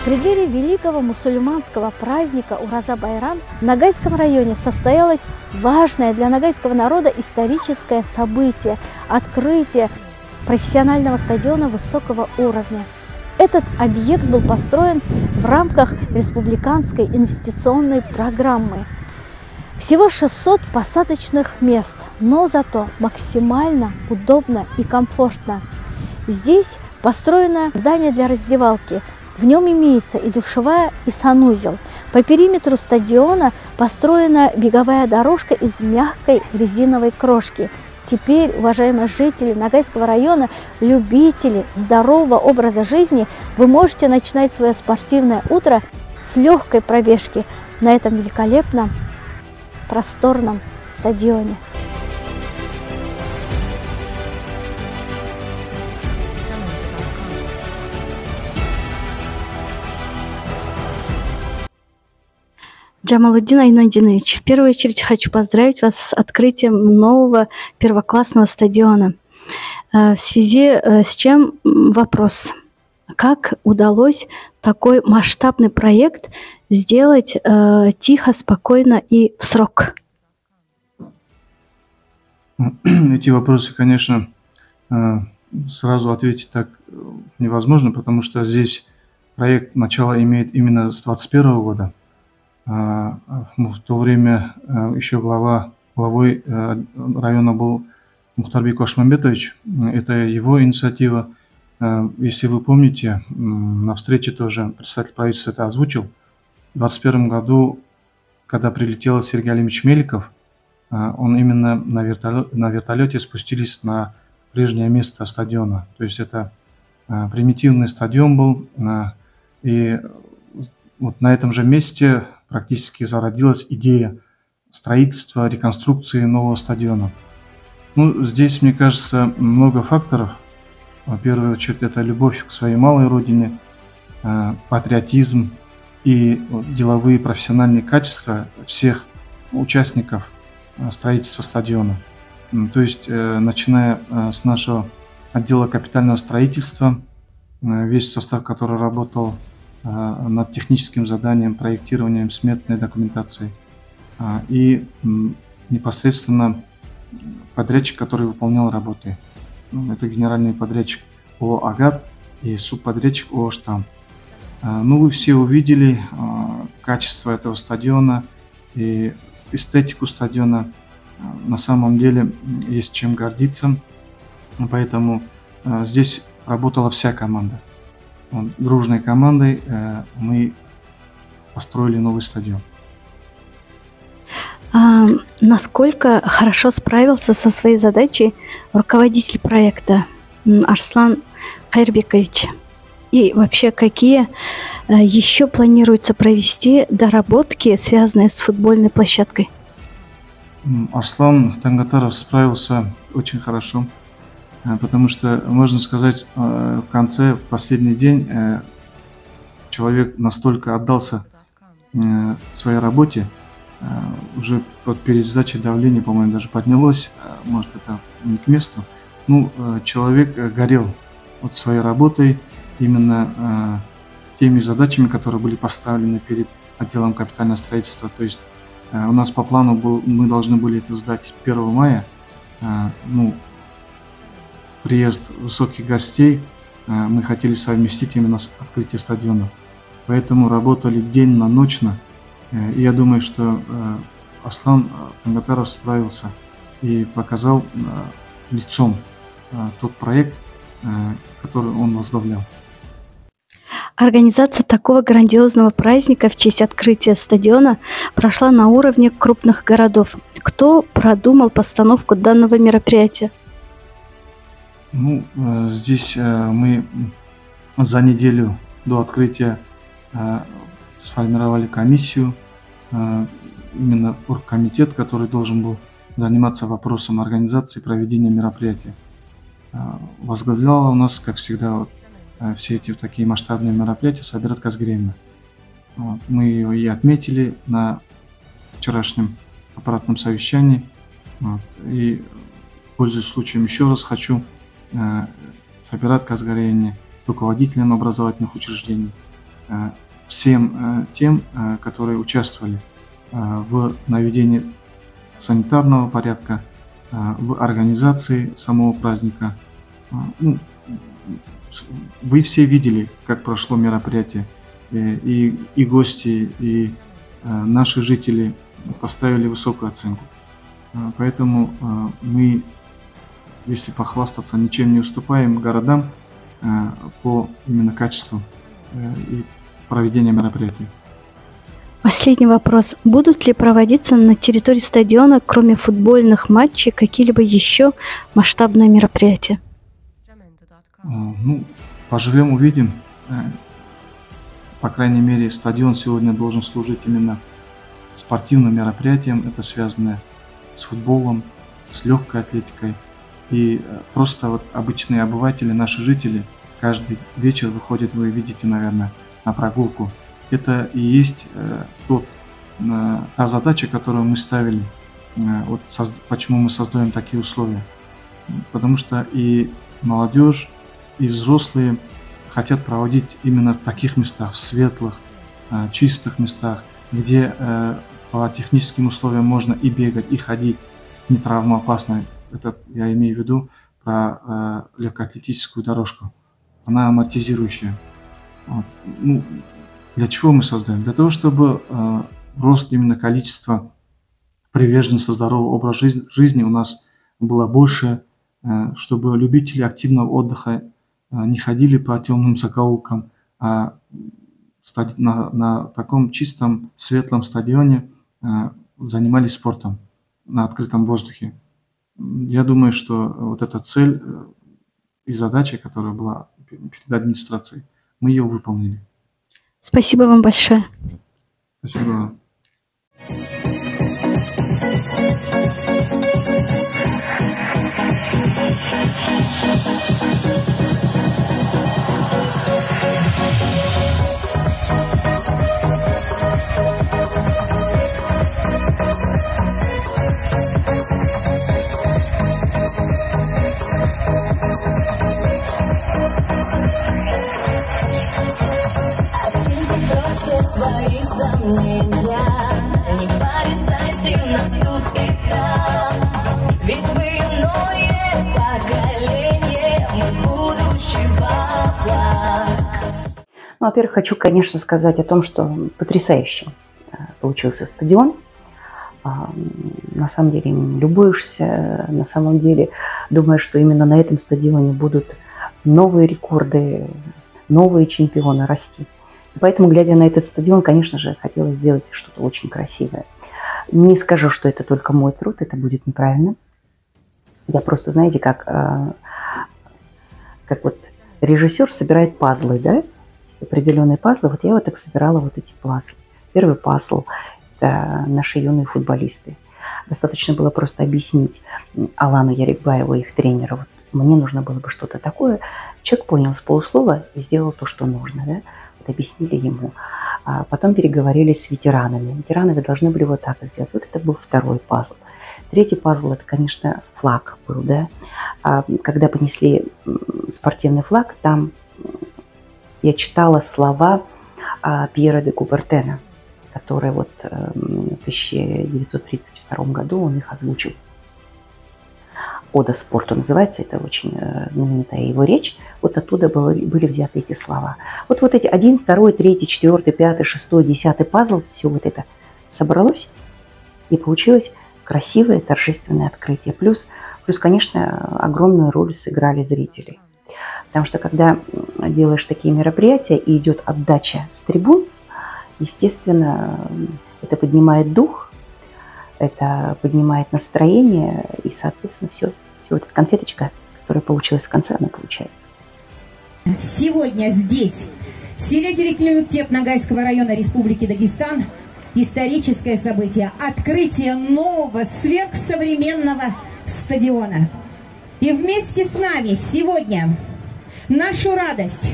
В преддверии великого мусульманского праздника Ураза-Байрам в Ногайском районе состоялось важное для ногайского народа историческое событие – открытие профессионального стадиона высокого уровня. Этот объект был построен в рамках республиканской инвестиционной программы. Всего 600 посадочных мест, но зато максимально удобно и комфортно. Здесь построено здание для раздевалки. В нем имеется и душевая, и санузел. По периметру стадиона построена беговая дорожка из мягкой резиновой крошки. Теперь, уважаемые жители Ногайского района, любители здорового образа жизни, вы можете начинать свое спортивное утро с легкой пробежки на этом великолепном просторном стадионе. Джамалуддин Айнадинович, в первую очередь хочу поздравить вас с открытием нового первоклассного стадиона. В связи с чем вопрос. Как удалось такой масштабный проект сделать тихо, спокойно и в срок? Эти вопросы, конечно, сразу ответить так невозможно, потому что здесь проект начало имеет именно с 2021 года. В то время еще главой района был Мухтарбек Ашмамбетович. Это его инициатива. Если вы помните, на встрече тоже представитель правительства это озвучил. В 2021 году, когда прилетел Сергей Алимович Меликов, он именно на вертолете спустились на прежнее место стадиона. То есть это примитивный стадион был. И вот на этом же месте практически зародилась идея строительства, реконструкции нового стадиона. Ну, здесь, мне кажется, много факторов. В первую очередь, это любовь к своей малой родине, патриотизм и деловые профессиональные качества всех участников строительства стадиона. То есть, начиная с нашего отдела капитального строительства, весь состав, который работал над техническим заданием, проектированием, сметной документацией, и непосредственно подрядчик, который выполнял работы. Это генеральный подрядчик ООО «Агат» и субподрядчик ООО «Штам». Ну, вы все увидели качество этого стадиона и эстетику стадиона. На самом деле есть чем гордиться, поэтому здесь работала вся команда. Дружной командой мы построили новый стадион. Насколько хорошо справился со своей задачей руководитель проекта Арслан Хайрбекович? И вообще, какие еще планируется провести доработки, связанные с футбольной площадкой? Арслан Тангатаров справился очень хорошо. Потому что, можно сказать, в конце, в последний день, человек настолько отдался своей работе, уже перед сдачей давление, по-моему, даже поднялось, может, это не к месту. Ну, человек горел вот своей работой, именно теми задачами, которые были поставлены перед отделом капитального строительства. То есть у нас по плану мы должны были это сдать 1 мая. Приезд высоких гостей мы хотели совместить именно с открытием стадиона. Поэтому работали денно-ночно. И я думаю, что Арслан Тангатаров справился и показал лицом тот проект, который он возглавлял. Организация такого грандиозного праздника в честь открытия стадиона прошла на уровне крупных городов. Кто продумал постановку данного мероприятия? Ну, здесь мы за неделю до открытия сформировали комиссию, именно оргкомитет, который должен был заниматься вопросом организации проведения мероприятия. Возглавляла у нас, как всегда, все эти такие масштабные мероприятия Сабират Казгрейна. Мы ее и отметили на вчерашнем аппаратном совещании. И, пользуясь случаем, еще раз хочу Сабират Казгрейне, руководителям образовательных учреждений, всем тем, которые участвовали в наведении санитарного порядка, в организации самого праздника. Ну, вы все видели, как прошло мероприятие, и гости, и наши жители поставили высокую оценку. Поэтому мы, если похвастаться, ничем не уступаем городам по именно качеству и проведения мероприятий. Последний вопрос. Будут ли проводиться на территории стадиона, кроме футбольных матчей, какие-либо еще масштабные мероприятия? Ну, поживем, увидим. По крайней мере, стадион сегодня должен служить именно спортивным мероприятием. Это связано с футболом, с легкой атлетикой. И просто вот обычные обыватели, наши жители, каждый вечер выходят, вы видите, наверное, на прогулку. Это и есть та задача, которую мы ставили. Вот почему мы создаем такие условия. Потому что и молодежь, и взрослые хотят проводить именно в таких местах, в светлых, чистых местах, где по техническим условиям можно и бегать, и ходить, не травмоопасно. Это я имею в виду про легкоатлетическую дорожку. Она амортизирующая. Вот. Ну, для чего мы создаем? Для того, чтобы рост именно количества приверженцев здорового образа жизни у нас было больше, чтобы любители активного отдыха не ходили по темным закоулкам, а на таком чистом, светлом стадионе занимались спортом на открытом воздухе. Я думаю, что вот эта цель и задача, которая была перед администрацией, мы ее выполнили. Спасибо вам большое. Спасибо вам. Свои сомнения, не порицайте нас тут и там, ведь мы иное поколение, мы будущего флаг. Ну, во-первых, хочу, конечно, сказать о том, что потрясающе получился стадион. На самом деле им любуешься, на самом деле думаю, что именно на этом стадионе будут новые рекорды, новые чемпионы расти. Поэтому, глядя на этот стадион, конечно же, хотелось сделать что-то очень красивое. Не скажу, что это только мой труд, это будет неправильно. Я просто, знаете, как вот режиссер собирает пазлы, да? Есть определенные пазлы. Вот я вот так собирала вот эти пазлы. Первый пазл – это наши юные футболисты. Достаточно было просто объяснить Алану Ярикбаеву, их тренеру, вот мне нужно было бы что-то такое. Человек понял с полуслова и сделал то, что нужно, да? Объяснили ему. Потом переговорили с ветеранами. Ветераны должны были вот так сделать. Вот это был второй пазл. Третий пазл, это, конечно, флаг был, да. Когда понесли спортивный флаг, там я читала слова Пьера де Кубертена, который вот в 1932 году он их озвучил. «Ода спорту» называется, это очень знаменитая его речь. Вот оттуда были взяты эти слова. Вот эти 1, 2, 3, 4, 5, 6, 10 пазл, все вот это собралось и получилось красивое торжественное открытие. Плюс, конечно, огромную роль сыграли зрители. Потому что когда делаешь такие мероприятия и идет отдача с трибун, естественно, это поднимает дух, это поднимает настроение, и, соответственно, все вот эта конфеточка, которая получилась в конце, она получается. Сегодня здесь, в селе Тереклютеп Ногайского района Республики Дагестан, историческое событие – открытие нового сверхсовременного стадиона. И вместе с нами сегодня нашу радость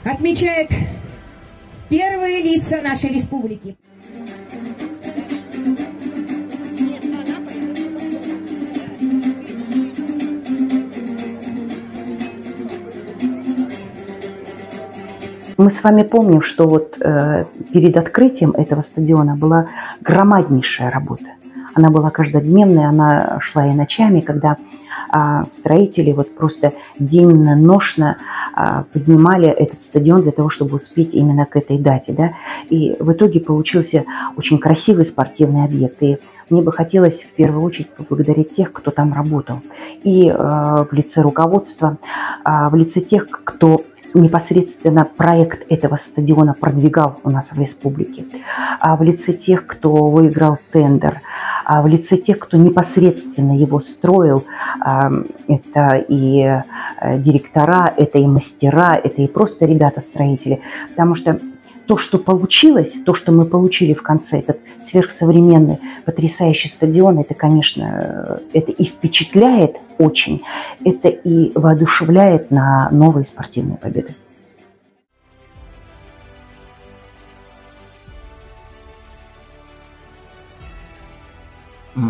отмечают первые лица нашей республики. Мы с вами помним, что вот перед открытием этого стадиона была громаднейшая работа. Она была каждодневная, она шла и ночами, когда строители вот просто денно-ношно поднимали этот стадион для того, чтобы успеть именно к этой дате. Да? И в итоге получился очень красивый спортивный объект. И мне бы хотелось в первую очередь поблагодарить тех, кто там работал. И в лице руководства, в лице тех, кто непосредственно проект этого стадиона продвигал у нас в республике, в лице тех, кто выиграл тендер, в лице тех, кто непосредственно его строил. Это и директора, это и мастера, это и просто ребята-строители. Потому что то, что получилось, то, что мы получили в конце, этот сверхсовременный, потрясающий стадион, это, конечно, это и впечатляет очень, это и воодушевляет на новые спортивные победы.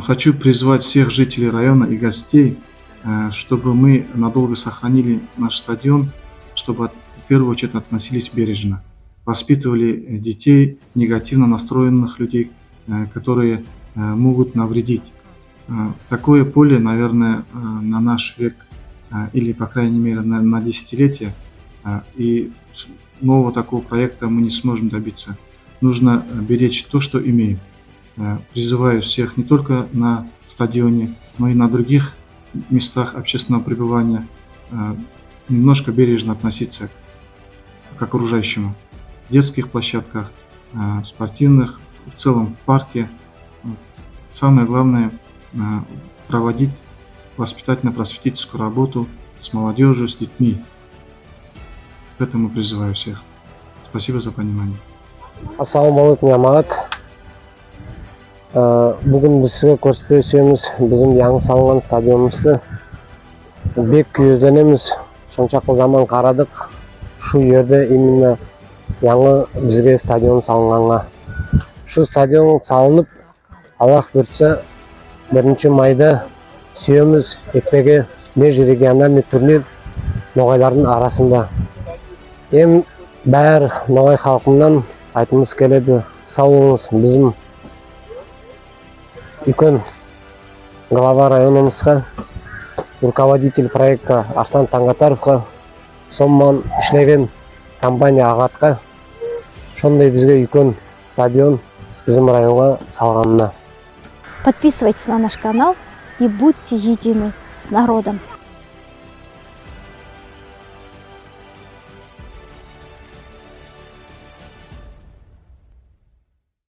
Хочу призвать всех жителей района и гостей, чтобы мы надолго сохранили наш стадион, чтобы в первую очередь относились бережно. Воспитывали детей, негативно настроенных людей, которые могут навредить. Такое поле, наверное, на наш век, или, по крайней мере, на десятилетие, и нового такого проекта мы не сможем добиться. Нужно беречь то, что имеем. Призываю всех не только на стадионе, но и на других местах общественного пребывания немножко бережно относиться к окружающему. В детских площадках, спортивных, в целом в парке. Самое главное – проводить воспитательно-просветительскую работу с молодежью, с детьми. К этому призываю всех. Спасибо за понимание. Ассалаумалейкум, Ямагат. Бүгін біз сізге көрсетпей сүйеміз біздің яңы салынған стадионымызды. Бек күйезденеміз. Шоншақы заман қарадық. Шу жерде именно яңы бізге стадион салынғанға. Шу стадион салынып, Аллах бұйыртса, 1 майда сүйеміз етпеге межрегиональный турнир ноғайлардың арасында. Бәр ноғай халқымнан айтымыз келеді. Сау болыңыз, біздің үлкен глава районымызға, руководитель проекта Арслан Таңғатаровқа, сонымен ішлеген компания Ағатқа, шондай бізге үлкен стадион біздің районға салғанына. Подписывайтесь на наш канал и будьте едины с народом.